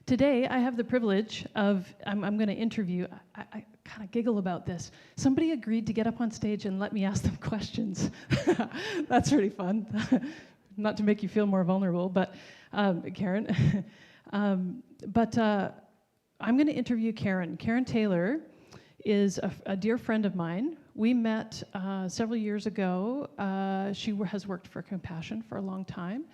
Today, I have the privilege of, I'm going to interview, I kind of giggle about this. Somebody agreed to get up on stage and let me ask them questions. That's really fun. Not to make you feel more vulnerable, but Karen. I'm going to interview Karen. Karen Taylor is a dear friend of mine. We met several years ago. She has worked for Compassion for a long time.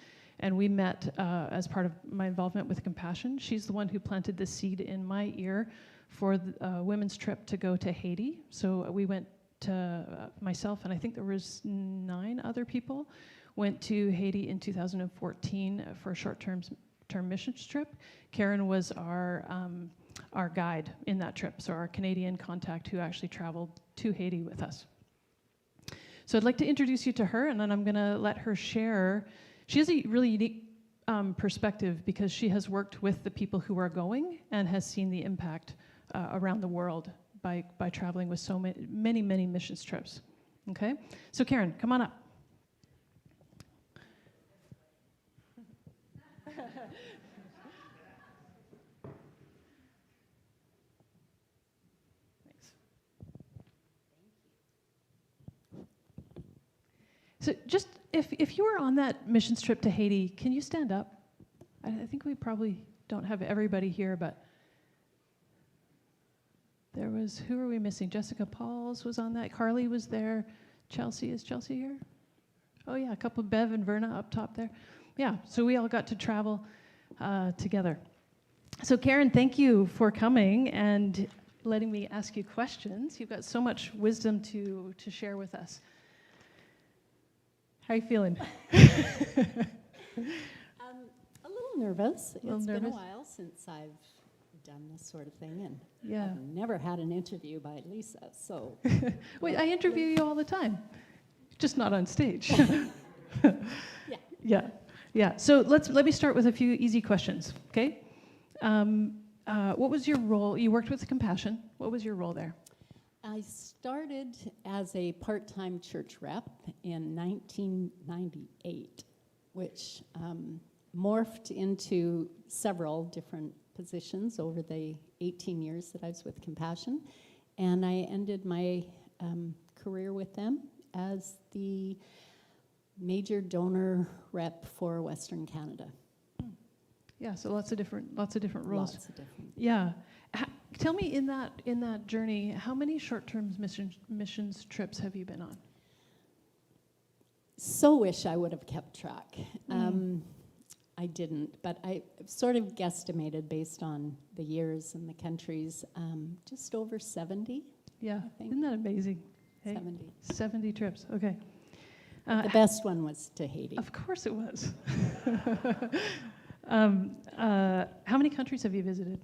And we met as part of my involvement with Compassion. She's the one who planted the seed in my ear for the women's trip to go to Haiti. So we went to, myself and I think there was 9 other people, went to Haiti in 2014 for a short-term missions trip. Karen was our guide in that trip, so our Canadian contact who actually traveled to Haiti with us. So I'd like to introduce you to her, and then I'm going to let her share. She has a really unique perspective because she has worked with the people who are going and has seen the impact around the world by traveling with so many missions trips. Okay? So Karen, come on up. Thanks. So just if you were on that missions trip to Haiti, can you stand up? I think we probably don't have everybody here, but there was, who are we missing? Jessica Pauls was on that. Carly was there. Chelsea, is Chelsea here? Oh yeah, a couple, Bev and Verna up top there. Yeah, so we all got to travel together. So Karen, thank you for coming and letting me ask you questions. You've got so much wisdom to share with us. How are you feeling? A little nervous. It's been a while since I've done this sort of thing, and I've never had an interview by Lisa, so... Wait, I interview you all the time, just not on stage. Yeah. So let me start with a few easy questions, okay? What was your role? You worked with Compassion. What was your role there? I started as a part-time church rep in 1998, which morphed into several different positions over the 18 years that I was with Compassion. And I ended my career with them as the major donor rep for Western Canada. Yeah, so lots of different roles. Lots of different. Yeah. Tell me in that journey, how many short-term missions trips have you been on? So wish I would have kept track. I didn't, but I sort of guesstimated based on the years and the countries, just over 70. Yeah, I think. Isn't that amazing? Hey? 70 trips, okay. The best one was to Haiti. Of course it was. How many countries have you visited?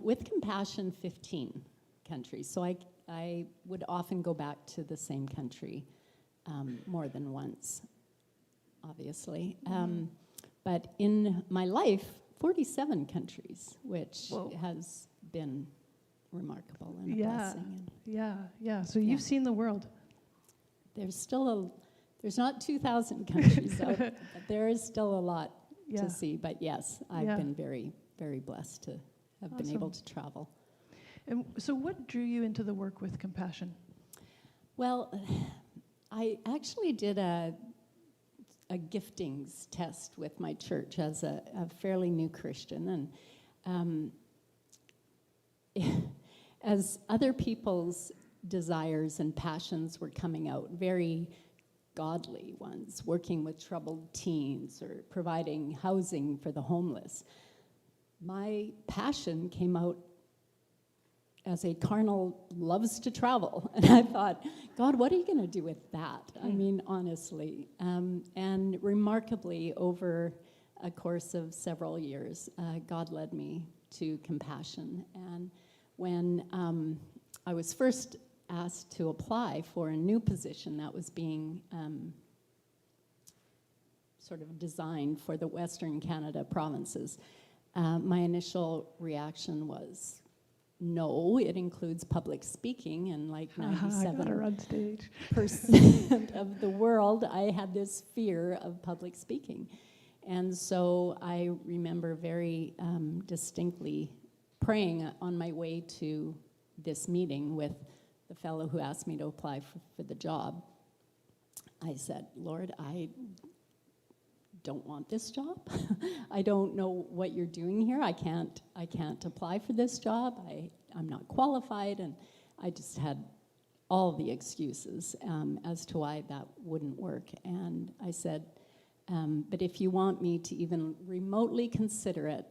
With Compassion, 15 countries. So I would often go back to the same country more than once, obviously. But in my life, 47 countries, which has been remarkable and a blessing. Yeah. So you've seen the world. There's not 2,000 countries out, but there is still a lot to see. But yes, I've been very, very blessed to have been able to travel. And so what drew you into the work with Compassion? Well, I actually did a giftings test with my church as a fairly new Christian. And as other people's desires and passions were coming out, very godly ones, working with troubled teens or providing housing for the homeless, my passion came out as a carnal loves to travel. And I thought, God, what are you going to do with that? I mean, honestly. And remarkably, over a course of several years, God led me to Compassion. And when I was first asked to apply for a new position that was being sort of designed for the Western Canada provinces, my initial reaction was, no, it includes public speaking, and like 97% of the world, I had this fear of public speaking. And so I remember very distinctly praying on my way to this meeting with the fellow who asked me to apply for the job. I said, Lord, I don't want this job. I don't know what you're doing here. I can't apply for this job. I'm not qualified. And I just had all the excuses as to why that wouldn't work. And I said, but if you want me to even remotely consider it,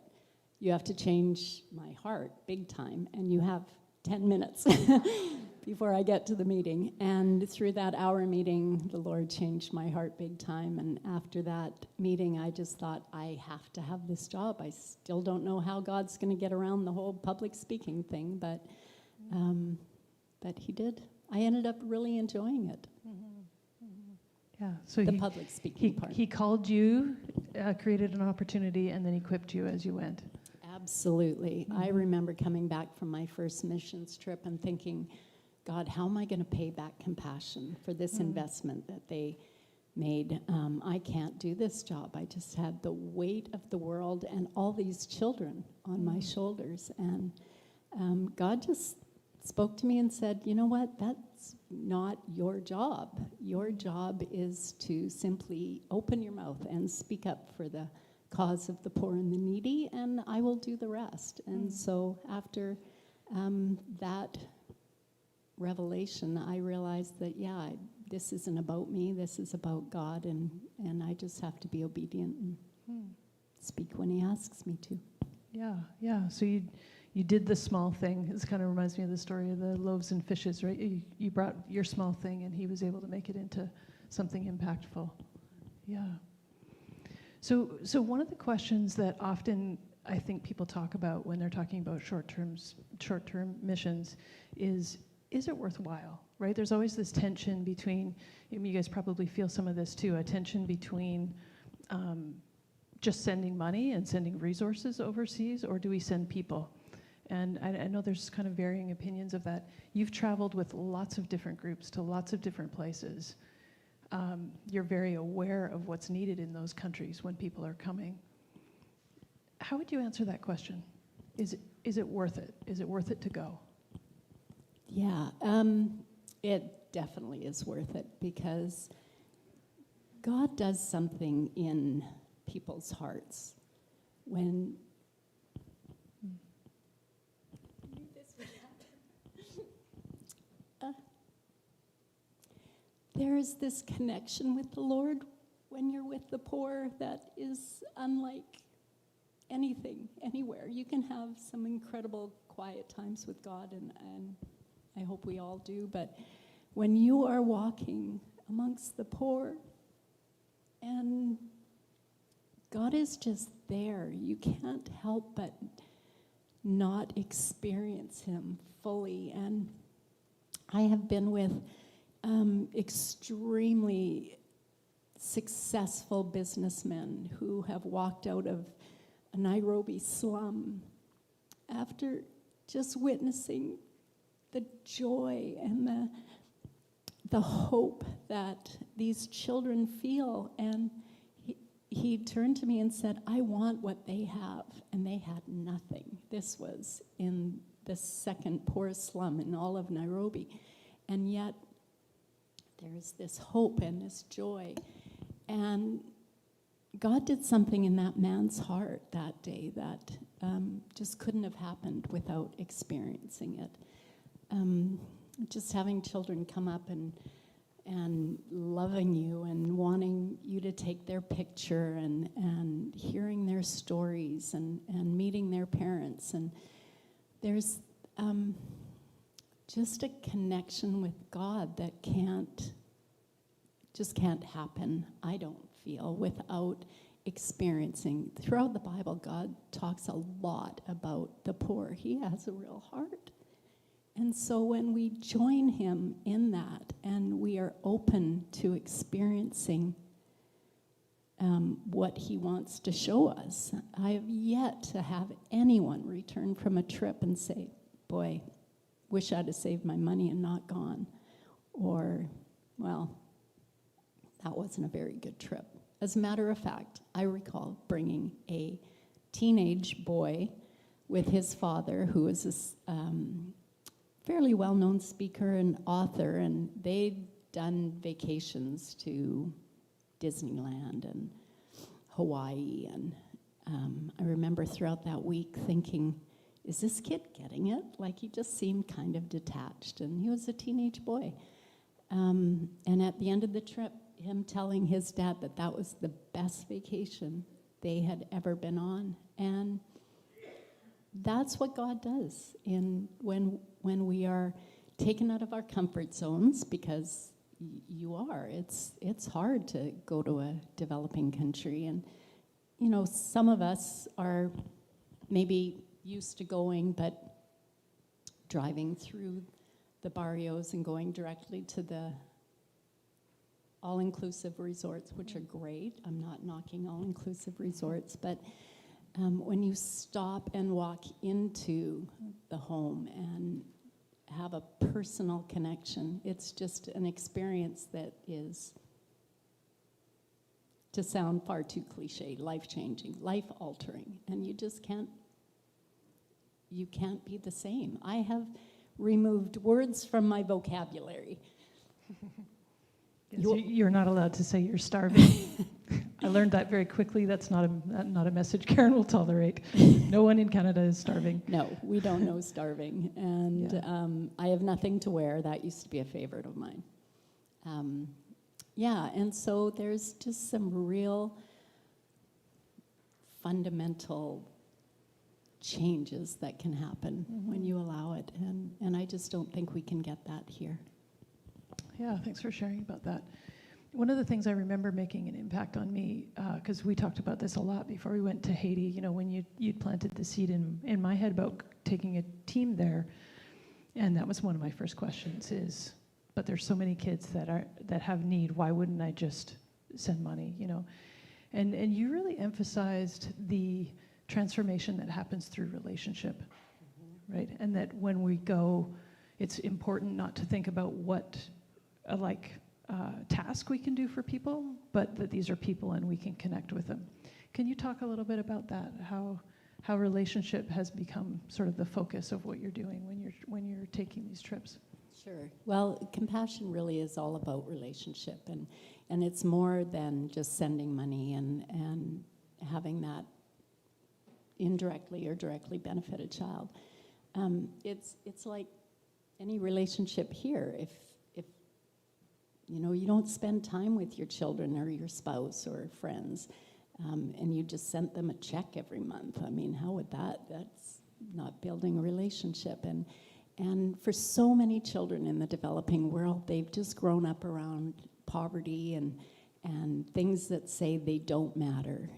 you have to change my heart big time, and you have 10 minutes before I get to the meeting. And through that hour meeting, the Lord changed my heart big time. And after that meeting, I just thought, I have to have this job. I still don't know how God's going to get around the whole public speaking thing, but he did. I ended up really enjoying it. Yeah, so The public speaking part. he called you, created an opportunity, and then equipped you as you went. Absolutely. I remember coming back from my first missions trip and thinking, God, how am I going to pay back Compassion for this investment that they made? I can't do this job. I just had the weight of the world and all these children on my shoulders. And God just spoke to me and said, you know what, that's not your job. Your job is to simply open your mouth and speak up for the cause of the poor and the needy, and I will do the rest. And so after that revelation, I realized that, this isn't about me, this is about God, and I just have to be obedient and speak when he asks me to. Yeah. So you did the small thing. This kind of reminds me of the story of the loaves and fishes, right? You brought your small thing, and he was able to make it into something impactful. Yeah. So one of the questions that often I think people talk about when they're talking about short-term missions is it worthwhile, right? There's always this tension between, you guys probably feel some of this too, a tension between just sending money and sending resources overseas, or do we send people? And I know there's kind of varying opinions of that. You've traveled with lots of different groups to lots of different places. You're very aware of what's needed in those countries when people are coming. How would you answer that question? Is it worth it? Is it worth it to go? Yeah, it definitely is worth it, because God does something in people's hearts when there is this connection with the Lord when you're with the poor that is unlike anything, anywhere. You can have some incredible quiet times with God, and I hope we all do, but when you are walking amongst the poor and God is just there, you can't help but not experience him fully. And I have been with extremely successful businessmen who have walked out of a Nairobi slum after just witnessing the joy and the hope that these children feel. And he turned to me and said, I want what they have. And they had nothing. This was in the second poorest slum in all of Nairobi. And yet there's this hope and this joy. And God did something in that man's heart that day that just couldn't have happened without experiencing it. Just having children come up and loving you and wanting you to take their picture and hearing their stories and meeting their parents. And there's just a connection with God that just can't happen, I don't feel, without experiencing. Throughout the Bible, God talks a lot about the poor. He has a real heart. And so when we join him in that and we are open to experiencing what he wants to show us, I have yet to have anyone return from a trip and say, boy, wish I'd have saved my money and not gone. Or, well, that wasn't a very good trip. As a matter of fact, I recall bringing a teenage boy with his father, who was this fairly well-known speaker and author, and they'd done vacations to Disneyland and Hawaii, and I remember throughout that week thinking, is this kid getting it? Like, he just seemed kind of detached, and he was a teenage boy. And at the end of the trip, him telling his dad that that was the best vacation they had ever been on. And that's what God does when we are taken out of our comfort zones, because you are. It's hard to go to a developing country. And, you know, some of us are maybe used to going, but driving through the barrios and going directly to the all-inclusive resorts, which are great. I'm not knocking all-inclusive resorts, but when you stop and walk into the home and have a personal connection, it's just an experience that is, to sound far too cliche, life-changing, life-altering, and you just can't be the same. I have removed words from my vocabulary. Yes, you're not allowed to say you're starving. I learned that very quickly. That's not a message Karen will tolerate. No one in Canada is starving. No, we don't know starving. And I have nothing to wear. That used to be a favorite of mine. And so there's just some real fundamental changes that can happen when you allow it. And I just don't think we can get that here. Yeah, thanks for sharing about that. One of the things I remember making an impact on me, because we talked about this a lot before we went to Haiti, you know, when you'd planted the seed in my head about taking a team there, and that was one of my first questions is, but there's so many kids that have need, why wouldn't I just send money, you know? And you really emphasized the transformation that happens through relationship, right? And that when we go, it's important not to think about what task we can do for people, but that these are people and we can connect with them. Can you talk a little bit about that? How relationship has become sort of the focus of what you're doing when you're taking these trips? Sure. Well, compassion really is all about relationship, and it's more than just sending money and having that indirectly or directly benefit a child. It's like any relationship here. If you know, you don't spend time with your children or your spouse or friends, and you just sent them a check every month. I mean, how would that's not building a relationship. And for so many children in the developing world, they've just grown up around poverty and things that say they don't matter.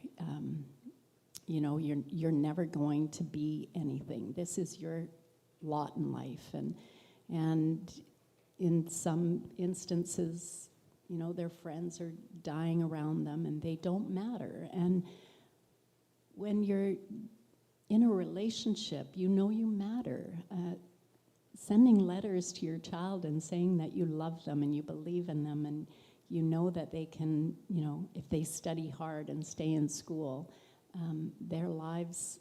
You know, you're never going to be anything. This is your lot in life. And in some instances, you know, their friends are dying around them and they don't matter. And when you're in a relationship, you know you matter. Sending letters to your child and saying that you love them and you believe in them and you know that they can, you know, if they study hard and stay in school, their lives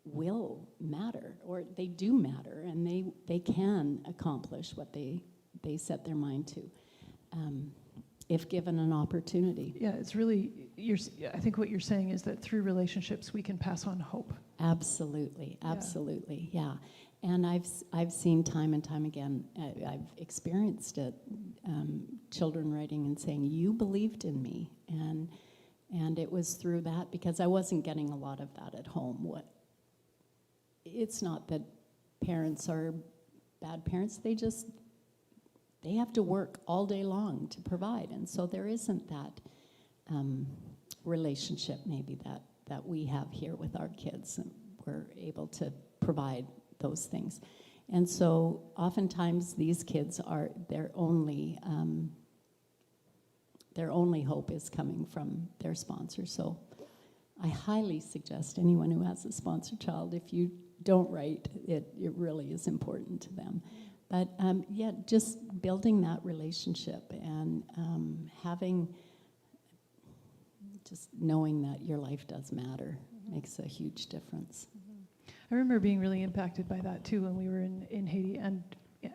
will matter, or they do matter, and they can accomplish what they set their mind to, if given an opportunity. Yeah, it's really, I think what you're saying is that through relationships we can pass on hope. Absolutely, yeah. And I've seen time and time again, I've experienced it, children writing and saying, you believed in me, and it was through that, because I wasn't getting a lot of that at home. It's not that parents are bad parents, they have to work all day long to provide, and so there isn't that relationship maybe that we have here with our kids, and we're able to provide those things. And so oftentimes these kids their only hope is coming from their sponsor. So I highly suggest anyone who has a sponsored child, if you don't write, it really is important to them. But just building that relationship and having just knowing that your life does matter makes a huge difference. I remember being really impacted by that too when we were in Haiti, and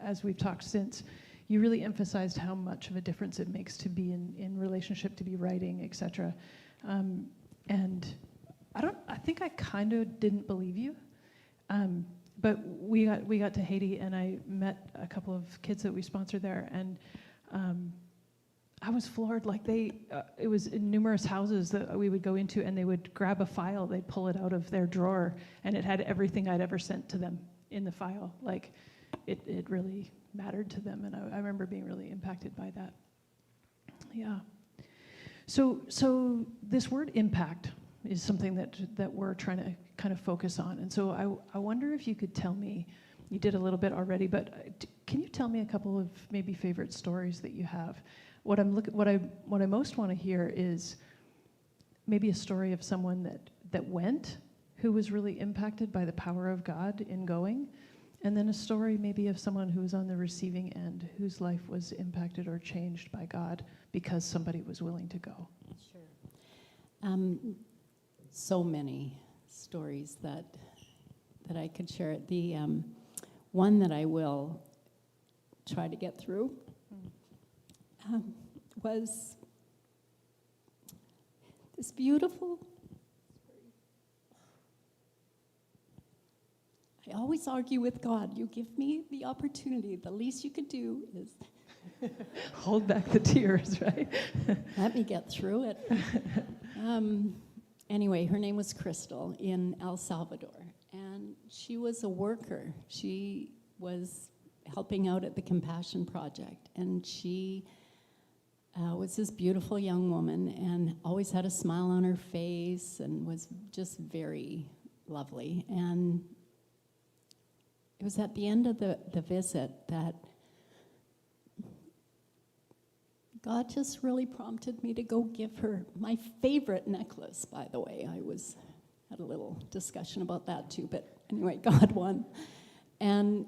as we've talked since, you really emphasized how much of a difference it makes to be in relationship, to be writing, etc. And I think I kind of didn't believe you, but we got to Haiti, and I met a couple of kids that we sponsored there, and I was floored. Like it was in numerous houses that we would go into, and they would grab a file, they'd pull it out of their drawer, and it had everything I'd ever sent to them in the file. Like it really mattered to them, and I remember being really impacted by that. Yeah. So this word impact is something that we're trying to kind of focus on, and so I wonder if you could tell me. You did a little bit already, but can you tell me a couple of maybe favorite stories that you have? What I most want to hear is maybe a story of someone that went, who was really impacted by the power of God in going, and then a story maybe of someone who was on the receiving end, whose life was impacted or changed by God because somebody was willing to go. Sure. So many stories that I could share. The one that I will try to get through was this beautiful. I always argue with God. You give me the opportunity. The least you could do is hold back the tears, right? Let me get through it. Anyway, her name was Crystal in El Salvador, and she was a worker. She was helping out at the Compassion Project, and she was this beautiful young woman and always had a smile on her face and was just very lovely. And it was at the end of the visit that God just really prompted me to go give her my favorite necklace, by the way. Had a little discussion about that too, but anyway, God won. And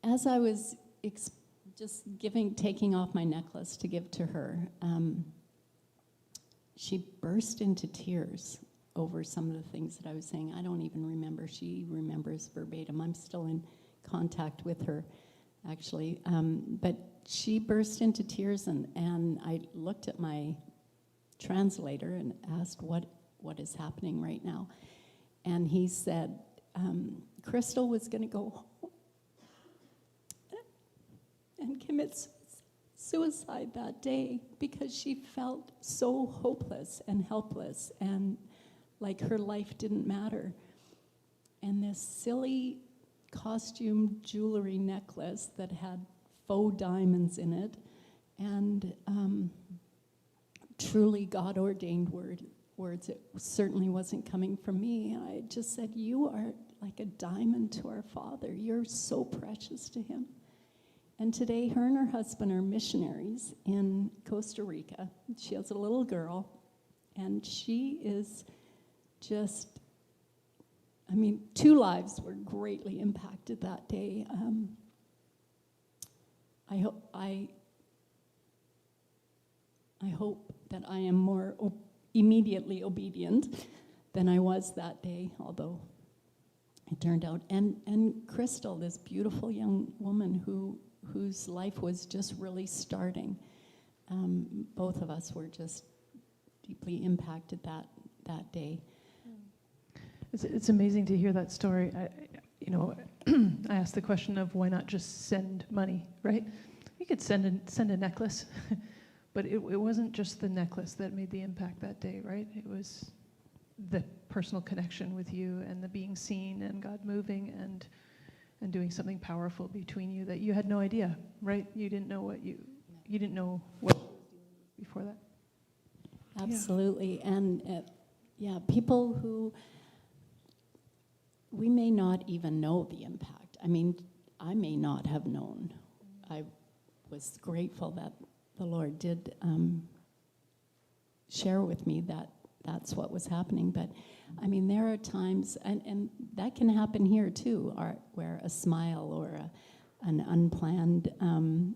as I was taking off my necklace to give to her, she burst into tears over some of the things that I was saying. I don't even remember. She remembers verbatim. I'm still in contact with her, actually. But she burst into tears, and I looked at my translator and asked, what is happening right now? And he said, Crystal was going to go home and commit suicide that day because she felt so hopeless and helpless and like her life didn't matter. And this silly costume jewelry necklace that had faux diamonds in it, and truly God-ordained words. It certainly wasn't coming from me. I just said, you are like a diamond to our Father. You're so precious to him. And today, her and her husband are missionaries in Costa Rica. She has a little girl, and she is just, two lives were greatly impacted that day. I hope that I am more immediately obedient than I was that day, although it turned out. And Crystal, this beautiful young woman whose life was just really starting, both of us were just deeply impacted that day. It's amazing to hear that story. I asked the question of why not just send money, right? You could send a necklace, but it wasn't just the necklace that made the impact that day, right? It was the personal connection with you and the being seen and God moving and doing something powerful between you that you had no idea, right? You didn't know what you didn't know what before that. Absolutely, yeah. And people who we may not even know the impact. I may not have known. I was grateful that the Lord did share with me that that's what was happening. But, there are times, and that can happen here too, where a smile or an unplanned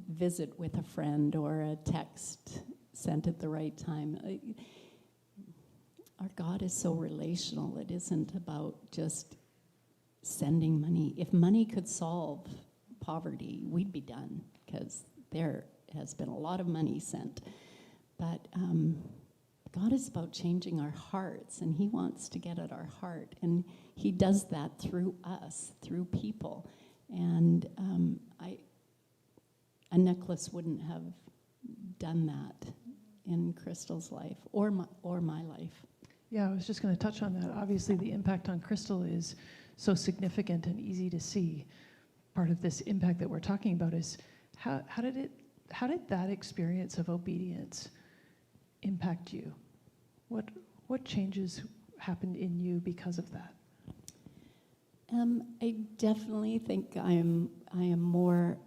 visit with a friend or a text sent at the right time. our God is so relational. It isn't about just sending money. If money could solve poverty, we'd be done, because there has been a lot of money sent. But God is about changing our hearts, and he wants to get at our heart. And he does that through us, through people. And a necklace wouldn't have done that in Crystal's life or my life. Yeah, I was just going to touch on that. Obviously, the impact on Crystal is so significant and easy to see. Part of this impact that we're talking about is how did that experience of obedience impact you? What changes happened in you because of that? I definitely think I am more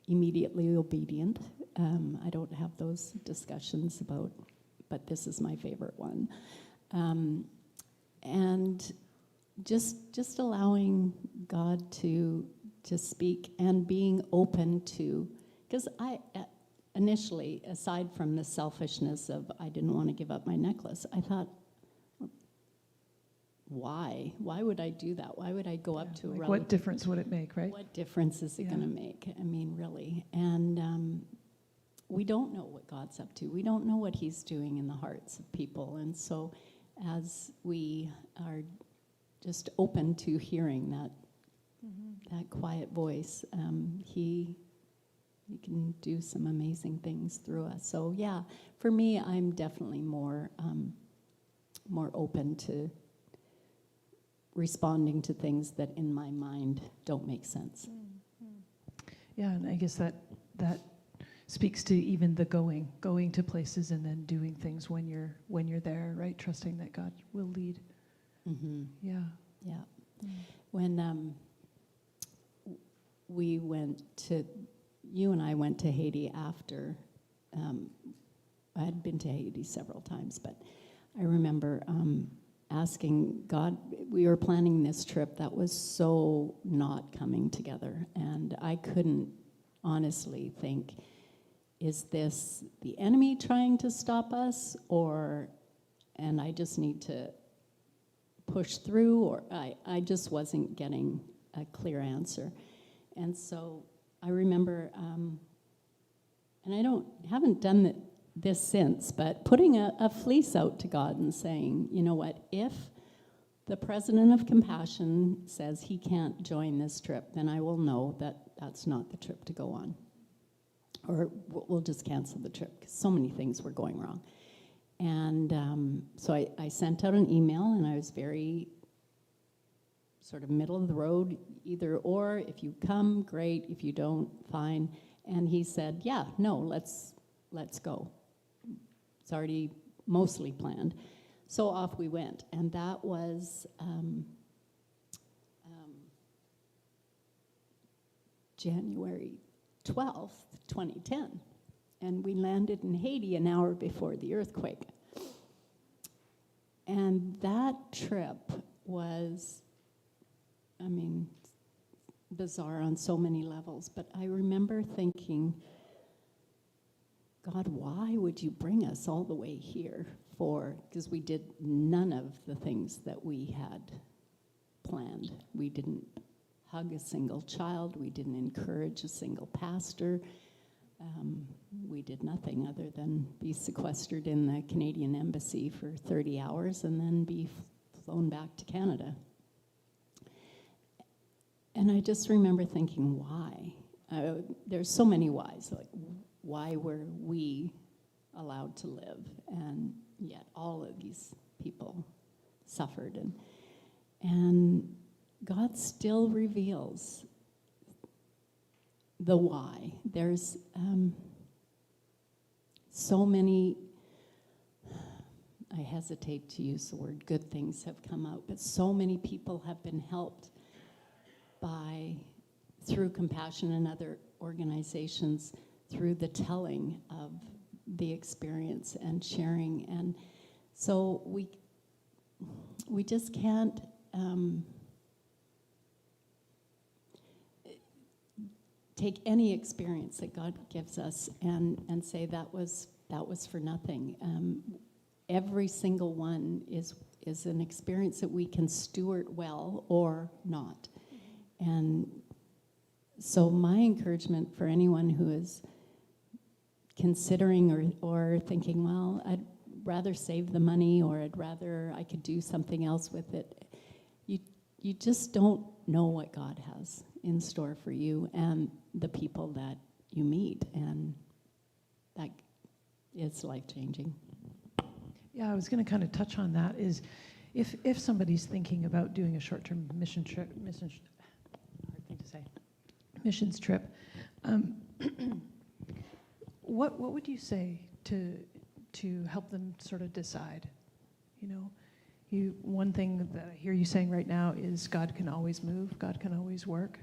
immediately obedient. I don't have those discussions about, but this is my favorite one. And just allowing God to speak and being open to, because I initially, aside from the selfishness of I didn't want to give up my necklace, I thought, why? Why would I do that? Why would I go up to a relative? What difference would it make, right? What difference is it going to make? I mean, really. And we don't know what God's up to. We don't know what he's doing in the hearts of people. And so as we are just open to hearing that that quiet voice, he can do some amazing things through us. So yeah, for me, I'm definitely more open to responding to things that in my mind don't make sense. Yeah, and I guess that speaks to even the going to places and then doing things when you're there, right? Trusting that God will lead. Mm-hmm. Yeah. Yeah. When we went to, you and I went to Haiti after, I had been to Haiti several times, but I remember asking God, we were planning this trip that was so not coming together, and I couldn't honestly think, is this the enemy trying to stop us, and I just need to push through, or I just wasn't getting a clear answer. And so I remember, and I haven't done this since, but putting a fleece out to God and saying, you know what, if the president of Compassion says he can't join this trip, then I will know that that's not the trip to go on. Or we'll just cancel the trip, because so many things were going wrong. And so I sent out an email, and I was very sort of middle of the road, either or. If you come, great. If you don't, fine. And he said, yeah, no, let's go. It's already mostly planned. So off we went. And that was January 12th, 2010. And we landed in Haiti an hour before the earthquake. And that trip was, I mean, bizarre on so many levels. But I remember thinking, God, why would you bring us all the way here because we did none of the things that we had planned. We didn't hug a single child. We didn't encourage a single pastor. We did nothing other than be sequestered in the Canadian embassy for 30 hours and then be flown back to Canada. And I just remember thinking, why? There's so many whys. Like, why were we allowed to live? And yet all of these people suffered. And God still reveals the why. There's so many, I hesitate to use the word good things have come out, but so many people have been helped through Compassion and other organizations, through the telling of the experience and sharing. And so we just can't take any experience that God gives us and say that was for nothing. every single one is an experience that we can steward well or not. And so my encouragement for anyone who is considering or thinking, well, I'd rather save the money, or I could do something else with it. You just don't know what God has in store for you and the people that you meet, and that is life-changing. Yeah, I was going to kind of touch on that. Is if somebody's thinking about doing a short-term missions trip, what would you say to help them sort of decide? You know, one thing that I hear you saying right now is God can always move, God can always work.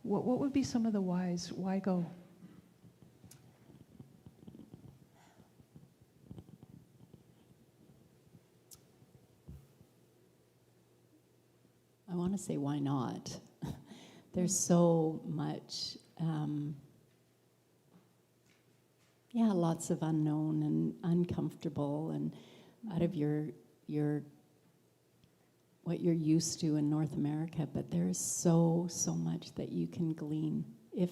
What would be some of the whys? Why go? I want to say, why not? There's so much, lots of unknown and uncomfortable and out of your what you're used to in North America, but there's so much that you can glean if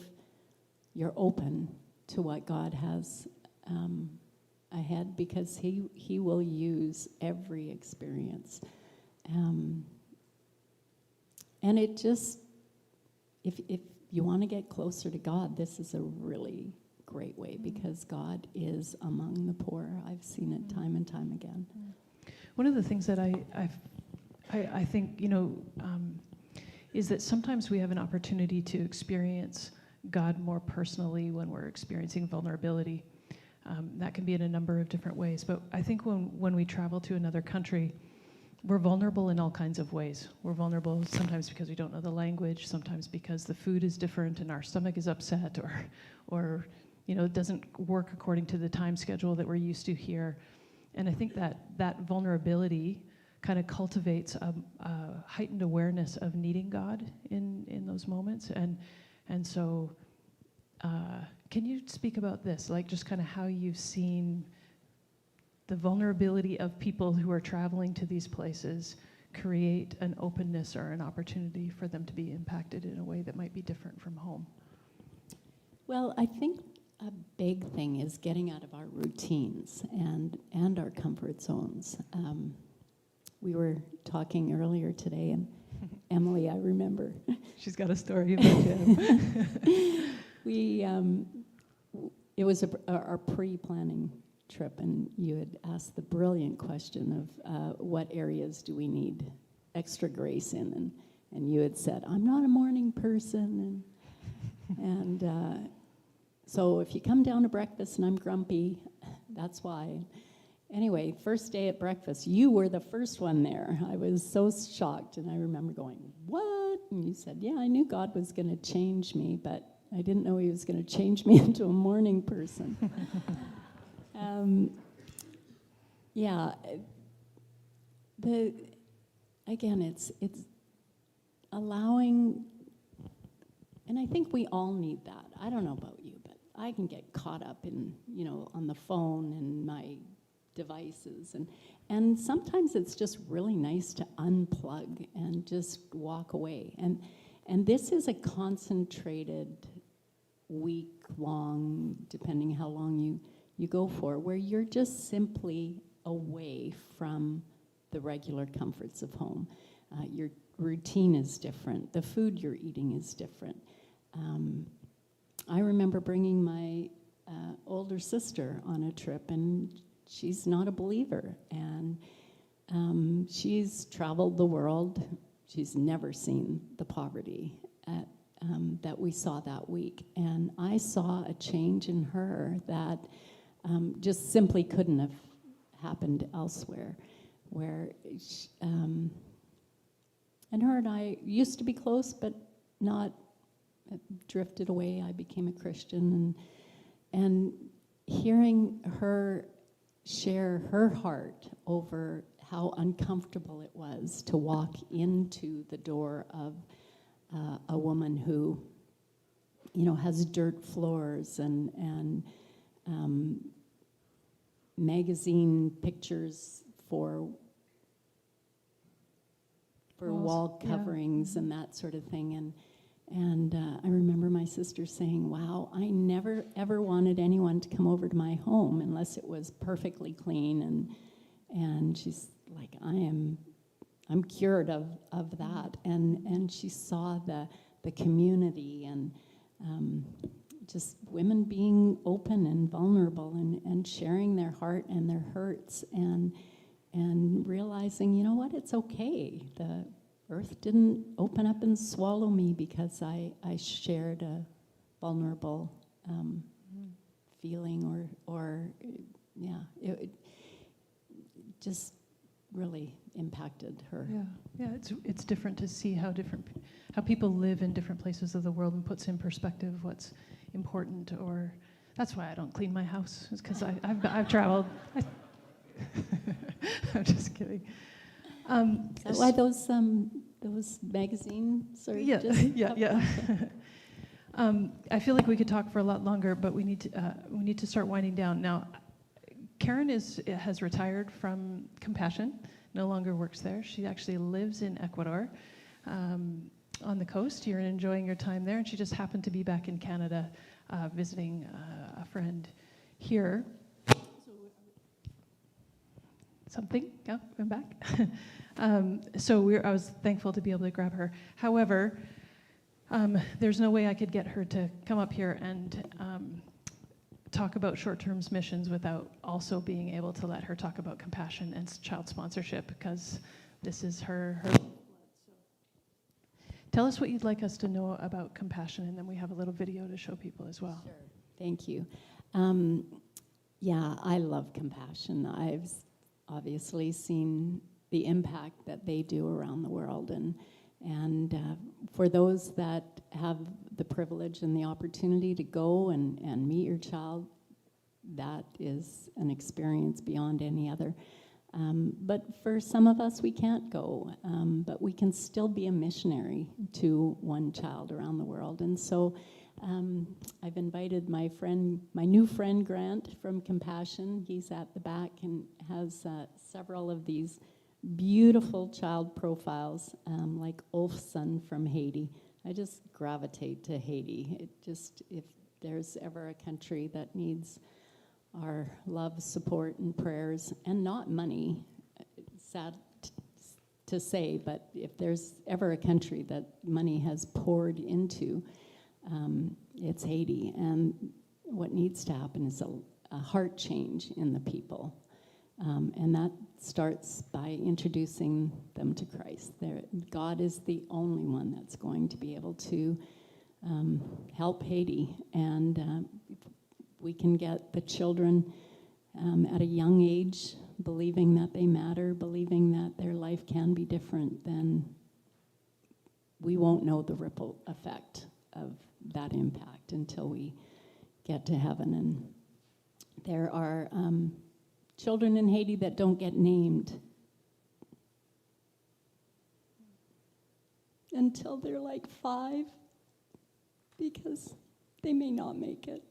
you're open to what God has ahead, because He will use every experience. And it just, if you want to get closer to God, this is a really great way, because God is among the poor. I've seen it time and time again. One of the things that I think, is that sometimes we have an opportunity to experience God more personally when we're experiencing vulnerability. That can be in a number of different ways. But I think when we travel to another country, we're vulnerable in all kinds of ways. We're vulnerable sometimes because we don't know the language, sometimes because the food is different and our stomach is upset, or it doesn't work according to the time schedule that we're used to here. And I think that vulnerability kind of cultivates a heightened awareness of needing God in those moments. And so can you speak about this, like just kind of how you've seen the vulnerability of people who are traveling to these places create an openness or an opportunity for them to be impacted in a way that might be different from home? Well, I think a big thing is getting out of our routines and our comfort zones. We were talking earlier today, and Emily, I remember. She's got a story about him. It was our pre-planning trip, and you had asked the brilliant question of what areas do we need extra grace in, and you had said, I'm not a morning person, and so if you come down to breakfast and I'm grumpy, that's why. Anyway, first day at breakfast, you were the first one there. I was so shocked, and I remember going, what? And you said, yeah, I knew God was going to change me, but I didn't know He was going to change me into a morning person. Again, it's allowing, and I think we all need that. I don't know about you, but I can get caught up in, on the phone and my devices, and sometimes it's just really nice to unplug and just walk away. And this is a concentrated week-long, depending how long you go for, where you're just simply away from the regular comforts of home. Your routine is different. The food you're eating is different. I remember bringing my older sister on a trip, and she's not a believer, and she's traveled the world. She's never seen the poverty that we saw that week, and I saw a change in her that just simply couldn't have happened elsewhere, where and her and I used to be close, but not, drifted away. I became a Christian, and hearing her share her heart over how uncomfortable it was to walk into the door of a woman who, has dirt floors and magazine pictures for Walls, wall yeah. coverings and that sort of thing. And I remember my sister saying, wow, I never ever wanted anyone to come over to my home unless it was perfectly clean. And she's like, I'm cured of that. And she saw the community and just women being open and vulnerable and sharing their heart and their hurts and realizing, you know what, it's okay. The earth didn't open up and swallow me because I shared a vulnerable feeling or yeah, it just really impacted her. Yeah, it's different to see how people live in different places of the world and puts in perspective what's important. Or that's why I don't clean my house, is because I've traveled. I'm just kidding. Is that why those magazines are just yeah. I feel like we could talk for a lot longer, but we need to start winding down now. Karen has retired from Compassion, no longer works there. She actually lives in Ecuador, on the coast. You're enjoying your time there, and she just happened to be back in Canada, visiting a friend here. Something? Yeah, I'm back. I was thankful to be able to grab her. However, there's no way I could get her to come up here and talk about short-term missions without also being able to let her talk about compassion and child sponsorship, because this is her. Tell us what you'd like us to know about compassion, and then we have a little video to show people as well. Sure. Thank you. Yeah, I love Compassion. I've obviously seen the impact that they do around the world, and for those that have the privilege and the opportunity to go and meet your child, that is an experience beyond any other. But for some of us, we can't go, but we can still be a missionary to one child around the world. And so I've invited my new friend Grant from Compassion. He's at the back and has several of these beautiful child profiles, like Ulfson from Haiti. I just gravitate to Haiti. If there's ever a country that needs our love, support, and prayers, and not money, sad to say, but if there's ever a country that money has poured into, it's Haiti. And what needs to happen is a heart change in the people. And that starts by introducing them to Christ. God is the only one that's going to be able to help Haiti. And we can get the children at a young age believing that they matter, believing that their life can be different, then we won't know the ripple effect of that impact until we get to heaven. And there are children in Haiti that don't get named until they're like 5, because they may not make it.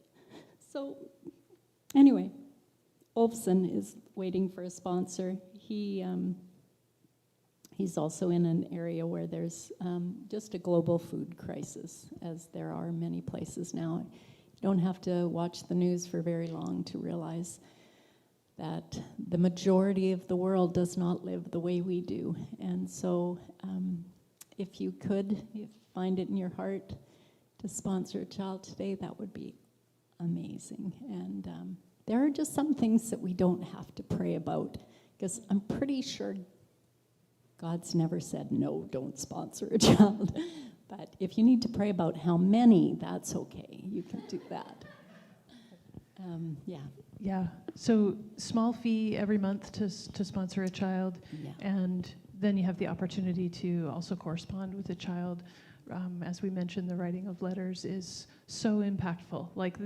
So anyway, Olfson is waiting for a sponsor. He's also in an area where there's just a global food crisis, as there are many places now. You don't have to watch the news for very long to realize that the majority of the world does not live the way we do. And so if you find it in your heart to sponsor a child today, that would be amazing. And there are just some things that we don't have to pray about, because I'm pretty sure God's never said, no, don't sponsor a child. But if you need to pray about how many, that's okay. You can do that. Yeah. So small fee every month to sponsor a child, Yeah. and then you have the opportunity to also correspond with the child. As we mentioned, the writing of letters is so impactful. Like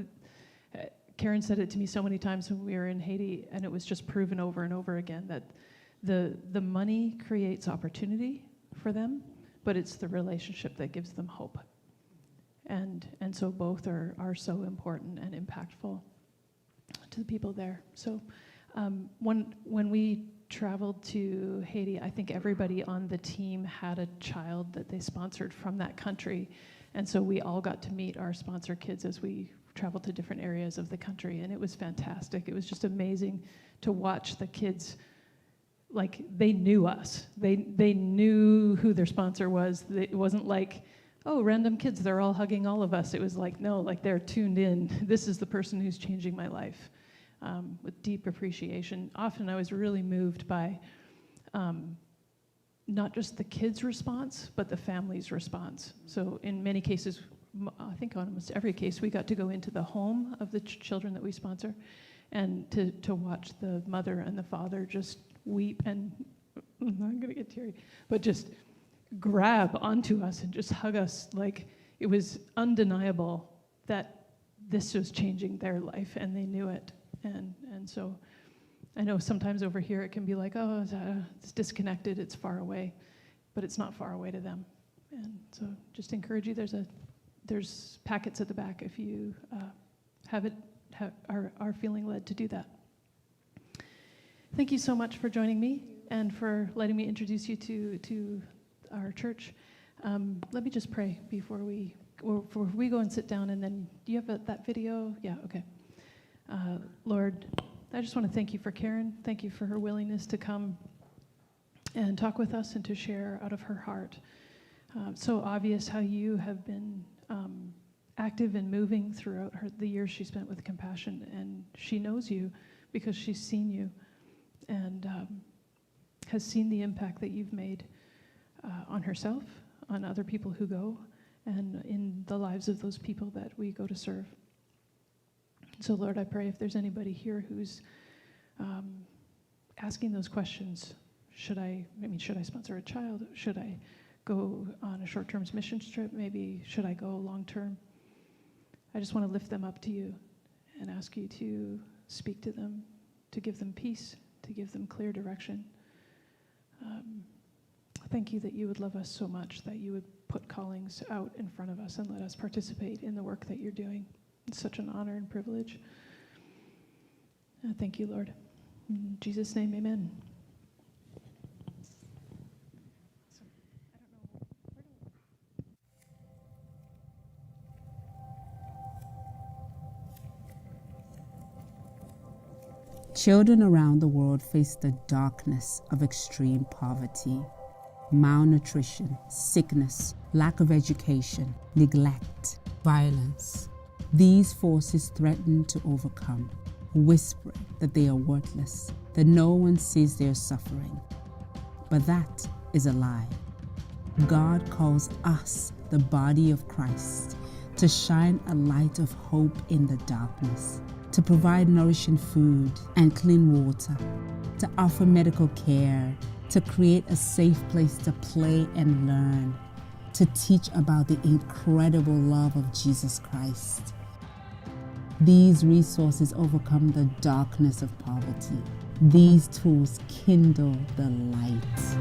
Karen said it to me so many times when we were in Haiti, and it was just proven over and over again that the money creates opportunity for them, but it's the relationship that gives them hope. And so both are so important and impactful to the people there. So When we traveled to Haiti, I think everybody on the team had a child that they sponsored from that country. And so we all got to meet our sponsor kids as we traveled to different areas of the country, and it was fantastic. It was just amazing to watch the kids, like, they knew us. They knew who their sponsor was. It wasn't like, oh, random kids, they're all hugging all of us. It was like, no, like they're tuned in. This is the person who's changing my life, with deep appreciation. Often I was really moved by not just the kids' response, but the family's response. So in many cases, I think almost every case, we got to go into the home of the children that we sponsor and to watch the mother and the father just weep and, I'm not gonna get teary, but just grab onto us and just hug us. Like, it was undeniable that this was changing their life, and they knew it. And so I know sometimes over here it can be like, oh, it's disconnected, it's far away, but it's not far away to them. And so just encourage you, there's packets at the back if you are feeling led to do that. Thank you so much for joining me and for letting me introduce you to our church. Let me just pray before we go and sit down, and then, do you have that video? Yeah, okay. Lord, I just want to thank you for Karen. Thank you for her willingness to come and talk with us and to share out of her heart. So obvious how you have been active and moving throughout the years she spent with Compassion, and she knows you because she's seen you and has seen the impact that you've made on herself, on other people who go, and in the lives of those people that we go to serve. So Lord, I pray if there's anybody here who's asking those questions, should I sponsor a child? Should I go on a short-term missions trip? Maybe should I go long-term? I just want to lift them up to you and ask you to speak to them, to give them peace, to give them clear direction. Thank you that you would love us so much, that you would put callings out in front of us and let us participate in the work that you're doing. It's such an honor and privilege. Thank you, Lord. In Jesus' name, amen. Children around the world face the darkness of extreme poverty, malnutrition, sickness, lack of education, neglect, violence. These forces threaten to overcome, whispering that they are worthless, that no one sees their suffering. But that is a lie. God calls us, the body of Christ, to shine a light of hope in the darkness, to provide nourishing food and clean water, to offer medical care, to create a safe place to play and learn, to teach about the incredible love of Jesus Christ. These resources overcome the darkness of poverty. These tools kindle the light.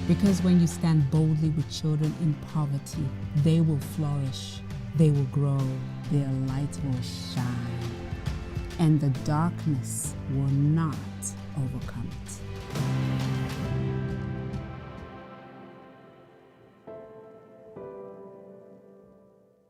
Because when you stand boldly with children in poverty, they will flourish, they will grow, their light will shine, and the darkness will not overcome it.